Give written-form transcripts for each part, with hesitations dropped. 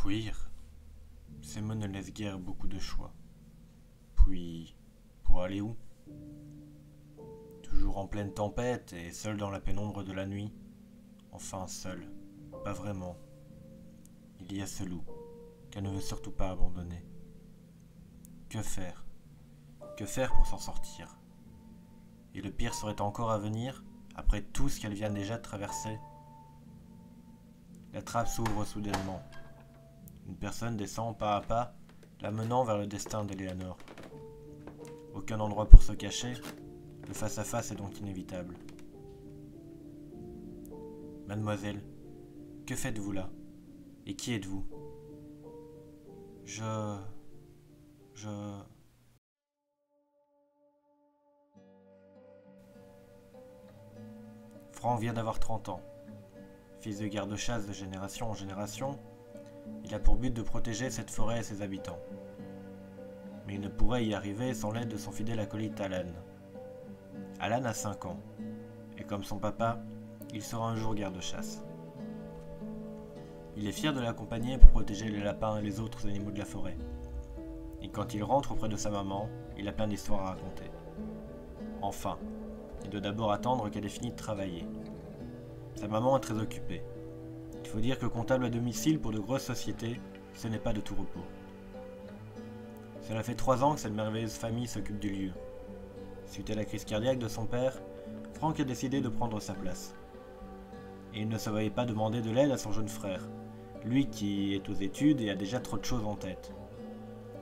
Fuir, ces mots ne laissent guère beaucoup de choix. Puis, pour aller où? Toujours en pleine tempête et seul dans la pénombre de la nuit. Enfin seul, pas vraiment. Il y a ce loup, qu'elle ne veut surtout pas abandonner. Que faire? Que faire pour s'en sortir? Et le pire serait encore à venir, après tout ce qu'elle vient déjà de traverser. La trappe s'ouvre soudainement. Une personne descend pas à pas, la menant vers le destin d'Eleanor. Aucun endroit pour se cacher, le face-à-face est donc inévitable. Mademoiselle, que faites-vous là? Et qui êtes-vous? Je... Franck vient d'avoir 30 ans. Fils de garde-chasse de génération en génération, il a pour but de protéger cette forêt et ses habitants. Mais il ne pourrait y arriver sans l'aide de son fidèle acolyte Alan. Alan a 5 ans, et comme son papa, il sera un jour garde-chasse. Il est fier de l'accompagner pour protéger les lapins et les autres animaux de la forêt. Et quand il rentre auprès de sa maman, il a plein d'histoires à raconter. Enfin, il doit d'abord attendre qu'elle ait fini de travailler. Sa maman est très occupée. Il faut dire que comptable à domicile pour de grosses sociétés, ce n'est pas de tout repos. Cela fait 3 ans que cette merveilleuse famille s'occupe du lieu. Suite à la crise cardiaque de son père, Franck a décidé de prendre sa place. Et il ne se voyait pas demander de l'aide à son jeune frère, lui qui est aux études et a déjà trop de choses en tête.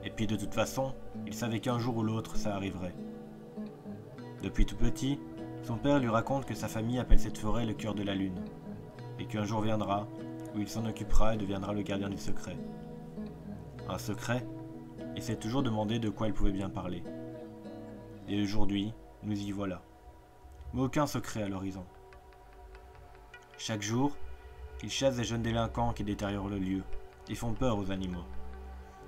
Et puis de toute façon, il savait qu'un jour ou l'autre ça arriverait. Depuis tout petit, son père lui raconte que sa famille appelle cette forêt le cœur de la lune, et qu'un jour viendra où il s'en occupera et deviendra le gardien du secret. Un secret, il s'est toujours demandé de quoi il pouvait bien parler. Et aujourd'hui, nous y voilà. Mais aucun secret à l'horizon. Chaque jour, il chasse des jeunes délinquants qui détériorent le lieu et font peur aux animaux.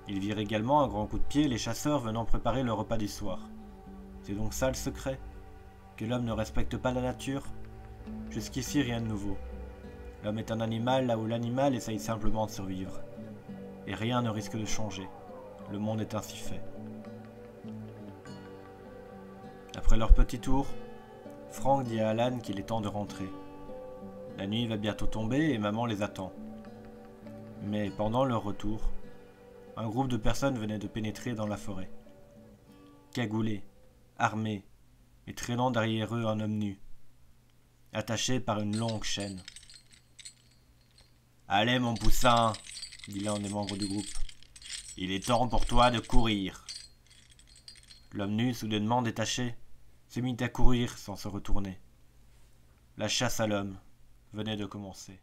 Il vire également à grands coups de pied les chasseurs venant préparer le repas du soir. C'est donc ça le secret? Que l'homme ne respecte pas la nature? Jusqu'ici, rien de nouveau. L'homme est un animal là où l'animal essaye simplement de survivre. Et rien ne risque de changer. Le monde est ainsi fait. Après leur petit tour, Franck dit à Alan qu'il est temps de rentrer. La nuit va bientôt tomber et maman les attend. Mais pendant leur retour, un groupe de personnes venait de pénétrer dans la forêt. Cagoulés, armés, et traînant derrière eux un homme nu, attaché par une longue chaîne. « Allez mon poussin, dit l'un des membres du groupe, il est temps pour toi de courir. » L'homme nu, soudainement détaché, se mit à courir sans se retourner. La chasse à l'homme venait de commencer.